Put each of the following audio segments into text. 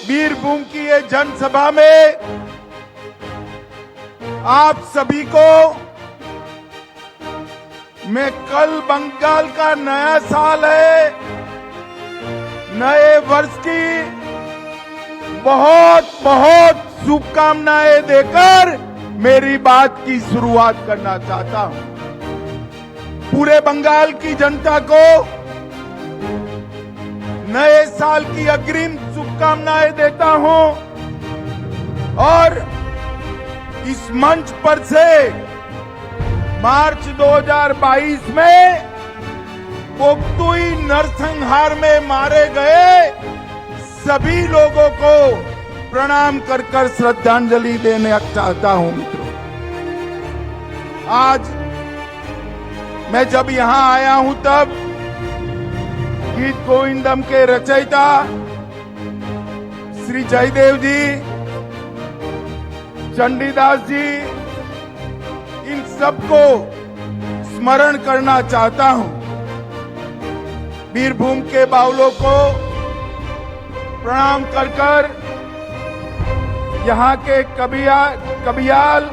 बीरभूम की ये जनसभा में आप सभी को मैं कल बंगाल का नया साल है, नए वर्ष की बहुत बहुत शुभकामनाएं देकर मेरी बात की शुरुआत करना चाहता हूं। पूरे बंगाल की जनता को नए साल की अग्रिम शुभकामनाएं देता हूं और इस मंच पर से मार्च 2022 में पोक्तुई नरसंहार में मारे गए सभी लोगों को प्रणाम कर श्रद्धांजलि देने चाहता हूं। मित्रों, आज मैं जब यहां आया हूं तब गीत गोविंदम के रचयिता श्री जयदेव जी, चंडीदास जी, इन सबको स्मरण करना चाहता हूं। बीरभूम के बाउलों को प्रणाम कर यहाँ के कबियाल,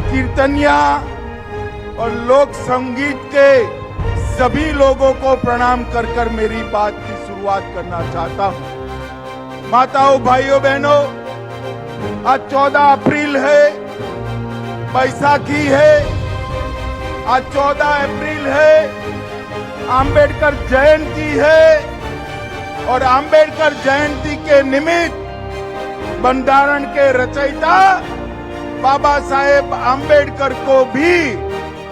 कीर्तनिया और लोक संगीत के सभी लोगों को प्रणाम कर मेरी बात की शुरुआत करना चाहता हूं। माताओं, भाइयों, बहनों, आज 14 अप्रैल है, बैसाखी है। आज 14 अप्रैल है, अंबेडकर जयंती है और अंबेडकर जयंती के निमित्त बंधारण के रचयिता बाबा साहेब अंबेडकर को भी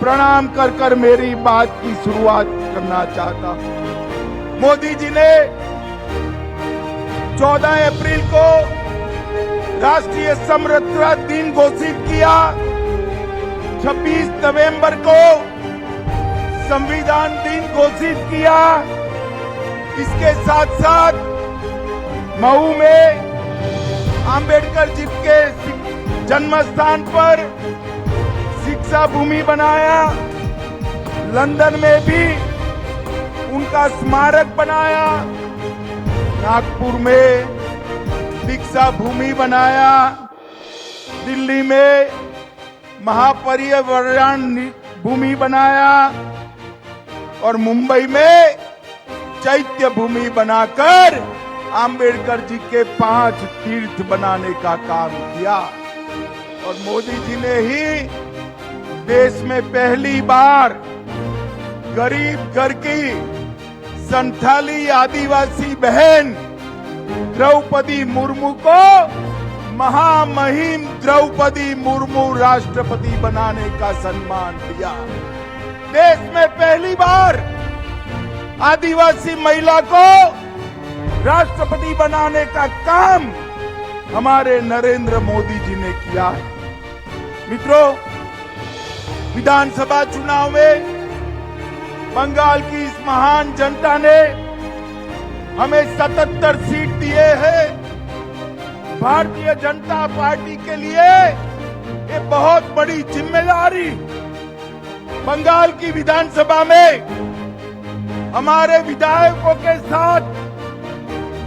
प्रणाम कर मेरी बात की शुरुआत करना चाहता हूं। मोदी जी ने 14 अप्रैल को राष्ट्रीय समरसता दिन घोषित किया। 26 नवंबर को संविधान दिन घोषित किया। इसके साथ साथ मऊ में अंबेडकर जी के जन्म स्थान पर शिक्षा भूमि बनाया। लंदन में भी उनका स्मारक बनाया। नागपुर में दीक्षा भूमि बनाया। दिल्ली में महापरिनिर्वाण भूमि बनाया और मुंबई में चैत्य भूमि बनाकर अंबेडकर जी के 5 तीर्थ बनाने का काम किया। और मोदी जी ने ही देश में पहली बार गरीब घर की संथाली आदिवासी बहन द्रौपदी मुर्मू को महामहिम द्रौपदी मुर्मू राष्ट्रपति बनाने का सम्मान दिया। देश में पहली बार आदिवासी महिला को राष्ट्रपति बनाने का काम हमारे नरेंद्र मोदी जी ने किया है। मित्रों, विधानसभा चुनाव में बंगाल की इस महान जनता ने हमें 77 सीट दिए हैं। भारतीय जनता पार्टी के लिए ये बहुत बड़ी जिम्मेदारी। बंगाल की विधानसभा में हमारे विधायकों के साथ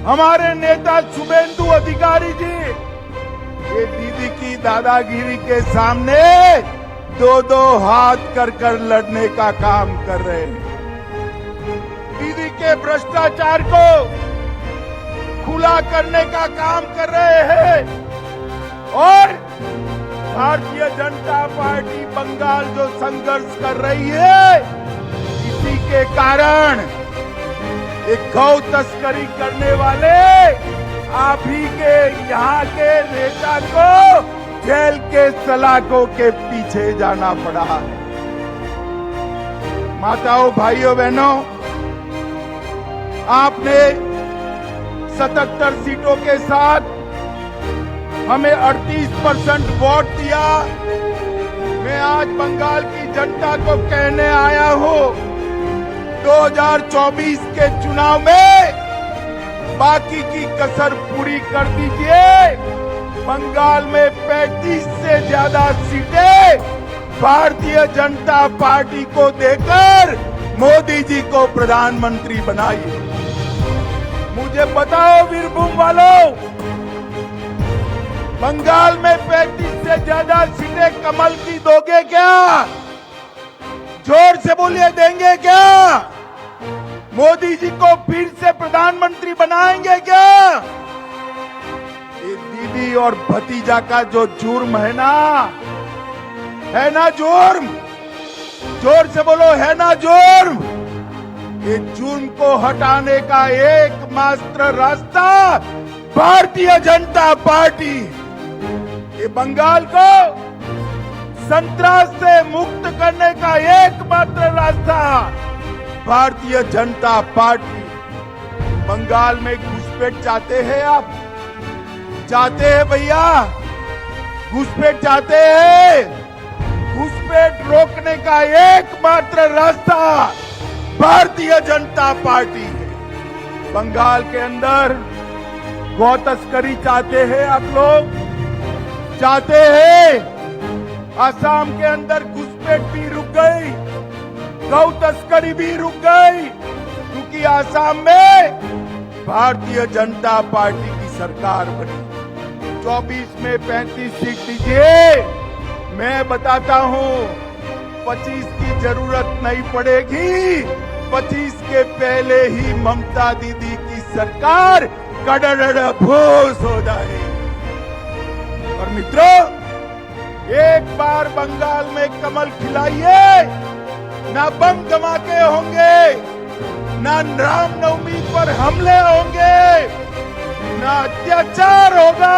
हमारे नेता शुभेंदु अधिकारी जी ये दीदी की दादागिरी के सामने 2-2 हाथ कर लड़ने का काम कर रहे हैं। दीदी के भ्रष्टाचार को खुला करने का काम कर रहे हैं और भारतीय जनता पार्टी बंगाल जो संघर्ष कर रही है, इसी के कारण एक गौ तस्करी करने वाले आप ही के यहाँ के नेता को जेल के सलाखों के पीछे जाना पड़ा है। माताओं, भाइयों, बहनों, आपने 77 सीटों के साथ हमें 38% वोट दिया। मैं आज बंगाल की जनता को कहने आया हूं, 2024 के चुनाव में बाकी की कसर पूरी कर दीजिए। बंगाल में 35 से ज्यादा सीटें भारतीय जनता पार्टी को देकर मोदी जी को प्रधानमंत्री बनाइए। मुझे बताओ बीरभूम वालों, बंगाल में 35 से ज्यादा सीटें कमल की दोगे क्या? जोर से बोलिए, देंगे क्या? मोदी जी को फिर से प्रधानमंत्री बनाएंगे क्या? ये दीदी और भतीजा का जो जुर्म है ना जुर्म? जोर से बोलो, है ना जुर्म? ये जुर्म को हटाने का एकमात्र रास्ता भारतीय जनता पार्टी। ये बंगाल को संतरास से मुक्त करने का एकमात्र रास्ता भारतीय जनता पार्टी। बंगाल में घुसपैठ चाहते हैं आप? चाहते हैं भैया? घुसपैठ चाहते हैं? घुसपैठ रोकने का एकमात्र रास्ता भारतीय जनता पार्टी है। बंगाल के अंदर गौ तस्करी चाहते हैं आप लोग? चाहते हैं? असम के अंदर घुसपैठ भी रुक गई, गौ तस्करी भी रुक गई, क्योंकि असम में भारतीय जनता पार्टी की सरकार बनी। 24 में 35 सीट दीजिए, मैं बताता हूं 25 की जरूरत नहीं पड़ेगी। 25 के पहले ही ममता दीदी की सरकार कड़ड़ फूस हो जाएगी। और मित्रों, एक बार बंगाल में कमल खिलाइए, ना बम धमाके होंगे, ना रामनवमी पर हमले होंगे, ना अत्याचार होगा,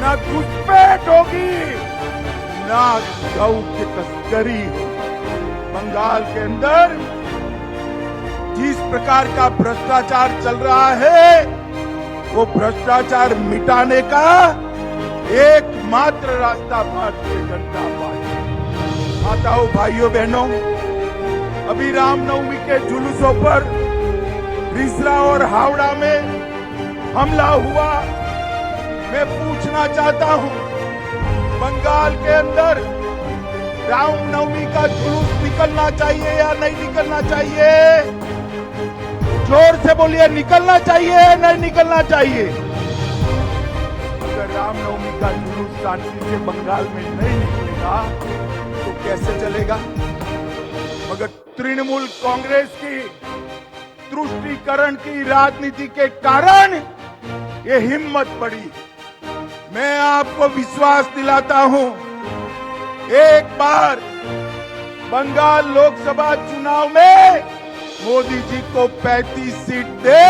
ना घुसपैठ होगी, ना गौ की तस्करी होगी। बंगाल के अंदर जिस प्रकार का भ्रष्टाचार चल रहा है, वो भ्रष्टाचार मिटाने का एकमात्र रास्ता भारतीय जनता पार्टी। आता हूं भाइयों बहनों, अभी रामनवमी के जुलूसों पर रिसरा और हावड़ा में हमला हुआ। मैं पूछना चाहता हूं, बंगाल के अंदर रामनवमी का जुलूस निकलना चाहिए या नहीं निकलना चाहिए? जोर से बोलिए, निकलना चाहिए या नहीं निकलना चाहिए? अगर रामनवमी का जुलूस शांति से बंगाल में नहीं निकलेगा तो कैसे चलेगा? मगर तृणमूल कांग्रेस की तुष्टीकरण की राजनीति के कारण ये हिम्मत बढ़ी। मैं आपको विश्वास दिलाता हूं, एक बार बंगाल लोकसभा चुनाव में मोदी जी को 35 सीट दे,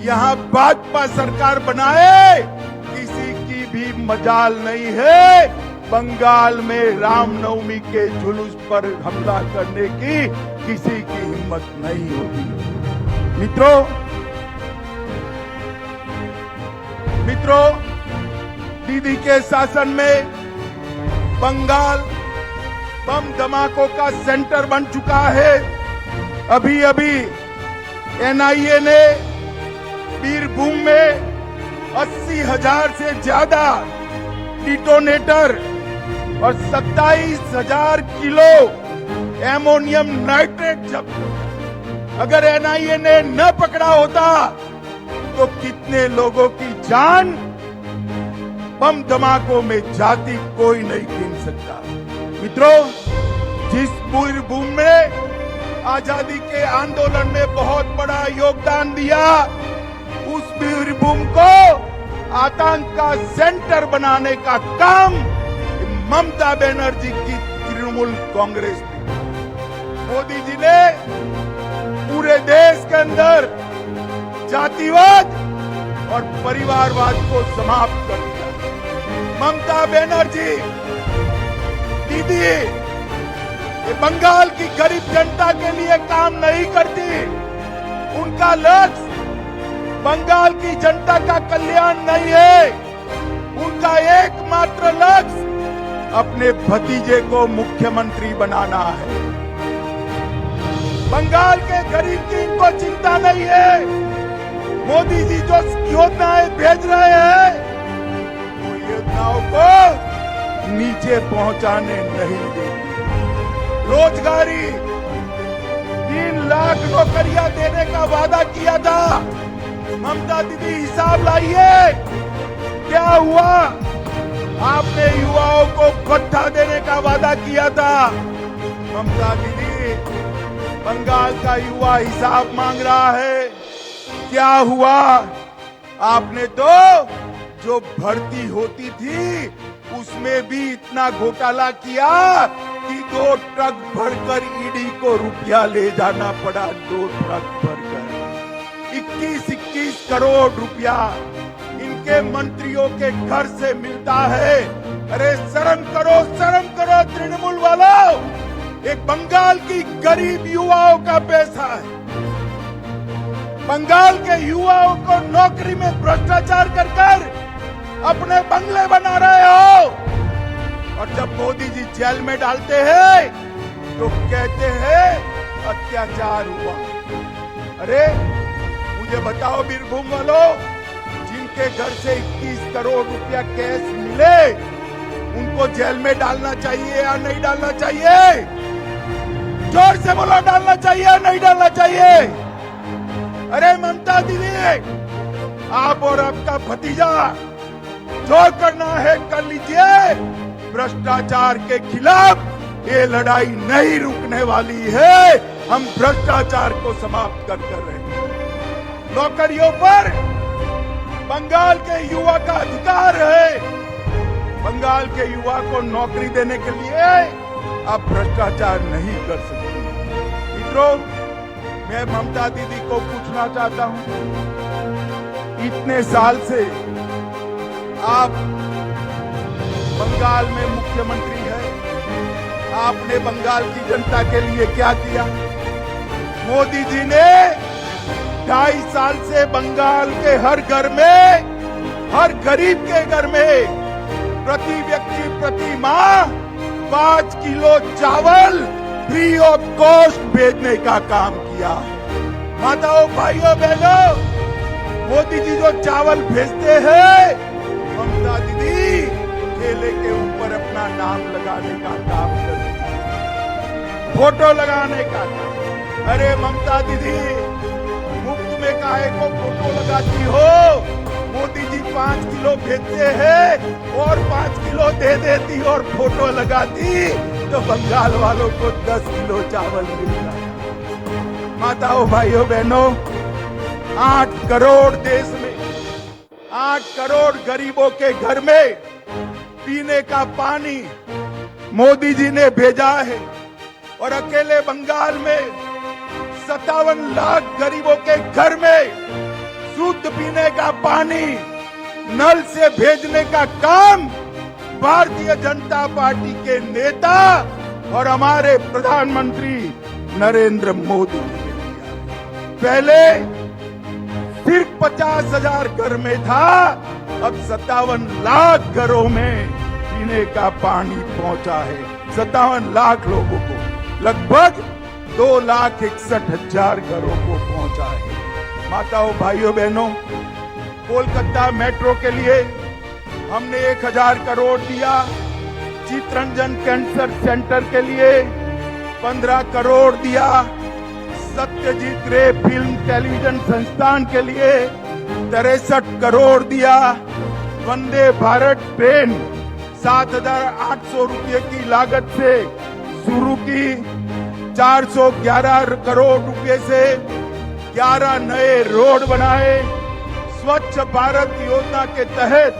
यहां भाजपा सरकार बनाए, किसी की भी मजाल नहीं है बंगाल में रामनवमी के जुलूस पर हमला करने की। किसी की हिम्मत नहीं होगी। मित्रों, दीदी के शासन में बंगाल बम धमाकों का सेंटर बन चुका है। अभी एनआईए ने बीरभूम में 80,000 से ज्यादा डिटोनेटर और 27,000 किलो एमोनियम नाइट्रेट जब्त। अगर एनआईए ने न पकड़ा होता तो कितने लोगों की जान बम धमाकों में जाती कोई नहीं गिन सकता। मित्रों, जिस बीरभूम में आजादी के आंदोलन में बहुत बड़ा योगदान दिया, उस बीरभूम को आतंक का सेंटर बनाने का काम ममता बनर्जी की तृणमूल कांग्रेस ने। मोदी जी ने पूरे देश के अंदर जातिवाद और परिवारवाद को समाप्त कर दिया। ममता बनर्जी दीदी ये बंगाल की गरीब जनता के लिए काम नहीं करती। उनका लक्ष्य बंगाल की जनता का कल्याण नहीं है। उनका एकमात्र लक्ष्य अपने भतीजे को मुख्यमंत्री बनाना है। बंगाल के गरीब की इनको चिंता नहीं है। मोदी जी जो योजनाएं भेज रहे हैं, वो योजनाओं को नीचे पहुंचाने नहीं देती। रोजगारी 3 लाख नौकरियां देने का वादा किया था। ममता दीदी हिसाब लाइए, क्या हुआ? आपने युवाओं को भत्ता देने का वादा किया था। ममता दीदी, बंगाल का युवा हिसाब मांग रहा है। क्या हुआ? आपने तो जो भर्ती होती थी उसमें भी इतना घोटाला किया कि 2 ट्रक भरकर ईडी को रुपया ले जाना पड़ा। 2 ट्रक भरकर 21-21 करोड़ रुपया इनके मंत्रियों के घर से मिलता है। अरे शर्म करो तृणमूल वालों। एक बंगाल की गरीब युवाओं का पैसा है। बंगाल के युवाओं को नौकरी में भ्रष्टाचार कर अपने बंगले बना रहे हो, और जब मोदी जी जेल में डालते हैं तो कहते हैं अत्याचार हुआ। अरे मुझे बताओ बीरभूम वालों, जिनके घर से 21 करोड़ रुपया कैश मिले उनको जेल में डालना चाहिए या नहीं डालना चाहिए? जोर से बोलो, डालना चाहिए या नहीं डालना चाहिए? अरे ममता दीदी, आप और आपका भतीजा जो करना है कर लीजिए। भ्रष्टाचार के खिलाफ ये लड़ाई नहीं रुकने वाली है। हम भ्रष्टाचार को समाप्त कर रहे हैं। नौकरियों पर बंगाल के युवा का अधिकार है। बंगाल के युवा को नौकरी देने के लिए आप भ्रष्टाचार नहीं कर सकते। मित्रों, मैं ममता दीदी को पूछना चाहता हूं, इतने साल से आप बंगाल में मुख्यमंत्री हैं, आपने बंगाल की जनता के लिए क्या किया? मोदी जी ने 2.5 साल से बंगाल के हर घर में, हर गरीब के घर में प्रति व्यक्ति प्रति माह 5 किलो चावल फ्री ऑफ कॉस्ट भेजने का काम किया। माताओं, भाइयों, बहनों, मोदी जी जो चावल भेजते हैं, ममता दीदी ठेले के ऊपर अपना नाम लगाने का काम करती है, फोटो लगाने का काम। अरे ममता दीदी, मुफ्त में काहे को फोटो लगाती हो? मोदी जी 5 किलो भेजते हैं और 5 किलो दे देती और फोटो लगाती तो बंगाल वालों को 10 किलो चावल मिलता। माताओं, भाइयों, बहनों, 8 करोड़ देश में 8 करोड़ गरीबों के घर में पीने का पानी मोदी जी ने भेजा है, और अकेले बंगाल में 57 लाख गरीबों के घर में शुद्ध पीने का पानी नल से भेजने का काम भारतीय जनता पार्टी के नेता और हमारे प्रधानमंत्री नरेंद्र मोदी जी ने किया। पहले सिर्फ 50,000 घर में था, अब 57 लाख घरों में पीने का पानी पहुंचा है। 57 लाख लोगों को, लगभग 2,61,000 घरों को पहुंचा है। माताओं, भाइयों, बहनों, कोलकाता मेट्रो के लिए हमने 1,000 करोड़ दिया। चितरंजन कैंसर सेंटर के लिए 15 करोड़ दिया। सत्यजीत रे फिल्म टेलीविजन संस्थान के लिए 63 करोड़ दिया। वंदे भारत ट्रेन 7,800 रुपये की लागत से शुरू की, 411 करोड़ रुपए से 11 नए रोड बनाए। स्वच्छ भारत योजना के तहत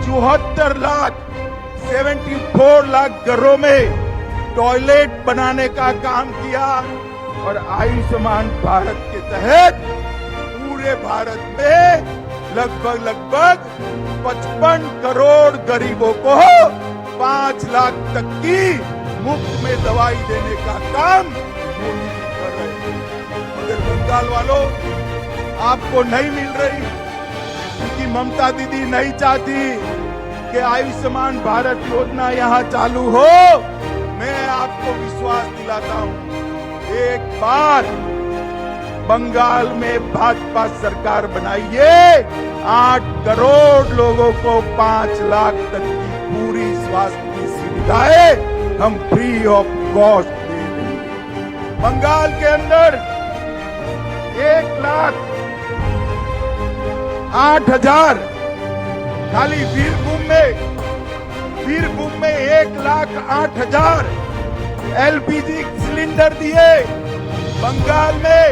74 लाख घरों में टॉयलेट बनाने का काम किया, और आयुष्मान भारत के तहत पूरे भारत में लगभग 55 करोड़ गरीबों को 5 लाख तक की मुफ्त में दवाई देने का काम मोदी जी कर रहे हैं। मगर बंगाल वालों, आपको नहीं मिल रही, क्योंकि ममता दीदी नहीं चाहती कि आयुष्मान भारत योजना यहाँ चालू हो। मैं आपको विश्वास दिलाता हूँ, एक बार बंगाल में भाजपा सरकार बनाइए, 8 करोड़ लोगों को 5 लाख तक की पूरी स्वास्थ्य की सुविधाएं हम फ्री ऑफ कॉस्ट दे देंगे। बंगाल के अंदर 1,08,000 खाली वीरभूम में 1,08,000 एलपीजी सिलेंडर दिए। बंगाल में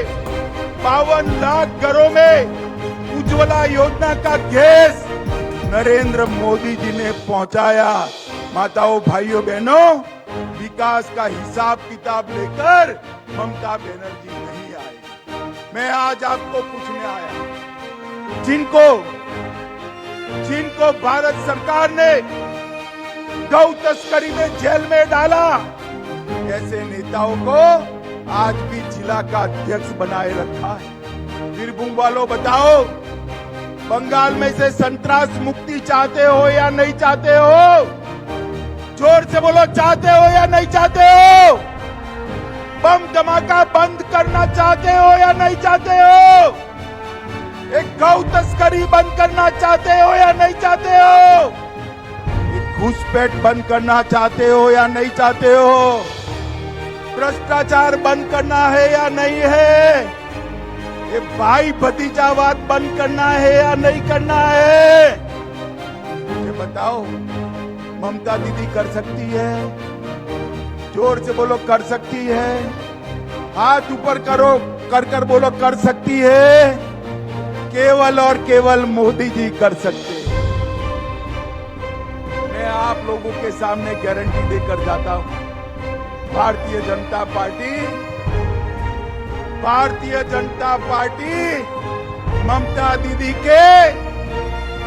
52 लाख घरों में उज्ज्वला योजना का गैस नरेंद्र मोदी जी ने पहुंचाया। माताओं, भाइयों, बहनों, विकास का हिसाब किताब लेकर ममता बनर्जी नहीं आई। मैं आज आपको पूछने आया, जिनको भारत सरकार ने गौ तस्करी में जेल में डाला, ऐसे नेताओं को आज भी जिला का अध्यक्ष बनाए रखा है। वीरभूम वालों, बताओ, बंगाल में से संतरास मुक्ति चाहते हो या नहीं चाहते हो? जोर से बोलो, चाहते हो या नहीं चाहते हो? बम धमाका बंद करना चाहते हो या नहीं चाहते हो? एक गौ तस्करी बंद करना चाहते हो या नहीं चाहते हो? एक घुसपैठ बंद करना चाहते हो या नहीं चाहते हो? भ्रष्टाचार बंद करना है या नहीं है? ये भाई भतीजावाद बंद करना है या नहीं करना है? ये बताओ, ममता दीदी कर सकती है? जोर से बोलो, कर सकती है? हाथ ऊपर करो, कर बोलो, कर सकती है? केवल और केवल मोदी जी कर सकते हैं। मैं आप लोगों के सामने गारंटी देकर जाता हूं, भारतीय जनता पार्टी ममता दीदी के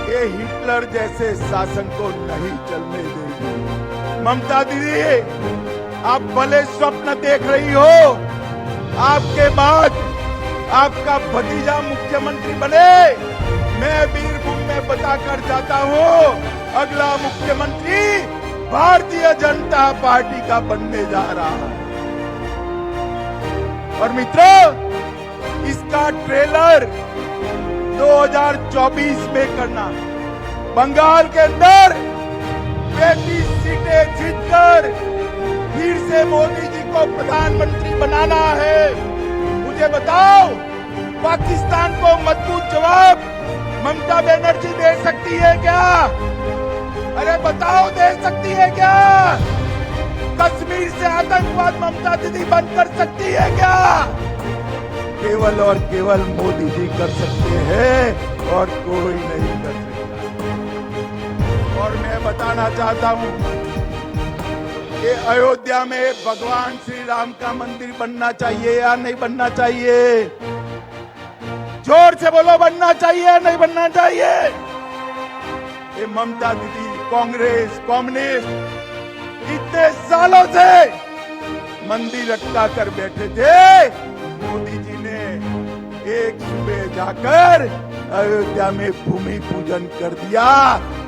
ये हिटलर जैसे शासन को नहीं चलने देगी। ममता दीदी, आप भले स्वप्न देख रही हो आपके बाद आपका भतीजा मुख्यमंत्री बने। मैं वीरभूम में बताकर जाता हूं, अगला मुख्यमंत्री भारतीय जनता पार्टी का बनने जा रहा है। और मित्रों, इसका ट्रेलर 2024 में करना। बंगाल के अंदर 35 सीटें जीतकर फिर से मोदी जी को प्रधानमंत्री बनाना है। मुझे बताओ, पाकिस्तान को मजबूत जवाब ममता बनर्जी दे सकती है क्या? अरे बताओ, दे सकती है क्या? कश्मीर से आतंकवाद ममता दीदी बंद कर सकती है क्या? केवल और केवल मोदी जी कर सकते हैं और कोई नहीं कर सकता। और मैं बताना चाहता हूं कि अयोध्या में भगवान श्री राम का मंदिर बनना चाहिए या नहीं बनना चाहिए? जोर से बोलो, बनना चाहिए या नहीं बनना चाहिए? ये ममता दीदी, कांग्रेस, कम्युनिस्ट इतने सालों से मंदिर अटका कर बैठे थे। मोदी जी ने एक सुबह जाकर अयोध्या में भूमि पूजन कर दिया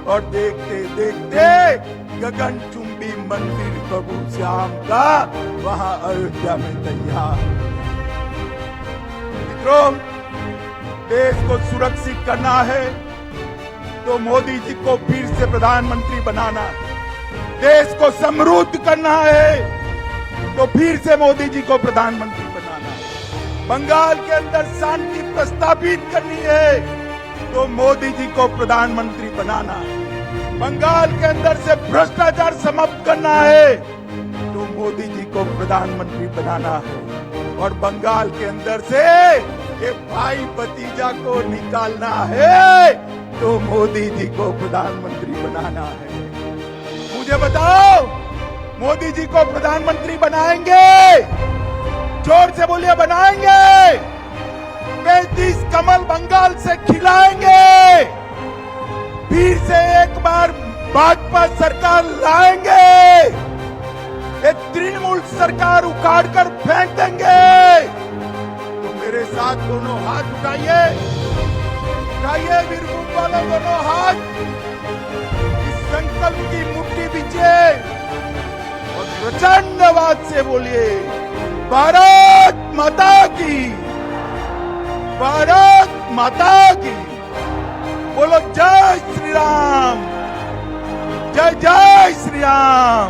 और देखते देखते गगनचुंबी मंदिर प्रभु श्याम का वहां अयोध्या में तैयार। मित्रों, देश को सुरक्षित करना है तो मोदी जी को फिर से प्रधानमंत्री बनाना। देश को समृद्ध करना है तो फिर से मोदी जी को प्रधानमंत्री बनाना। बंगाल के अंदर शांति प्रस्तावित करनी है तो मोदी जी को प्रधानमंत्री बनाना। बंगाल के अंदर से भ्रष्टाचार समाप्त करना है तो मोदी जी को प्रधानमंत्री बनाना है। और बंगाल के अंदर से ये भाई भतीजा को निकालना है तो मोदी जी को प्रधानमंत्री बनाना है। मुझे बताओ, मोदी जी को प्रधानमंत्री बनाएंगे? जोर से बोलिए, बनाएंगे? 35 कमल बंगाल से खिलाएंगे? फिर से एक बार भाजपा सरकार लाएंगे? एक तृणमूल सरकार उखाड़ कर फेंक देंगे? तो मेरे साथ दोनों हाथ उठाइए, उठाइए वीरभूम वालों, दोनों हाथ इस संकल्प की मुट्ठी बीचे और प्रचंड आवाज से बोलिए, भारत माता की, भारत माता की। बोलो जय श्री राम, जय जय श्री राम।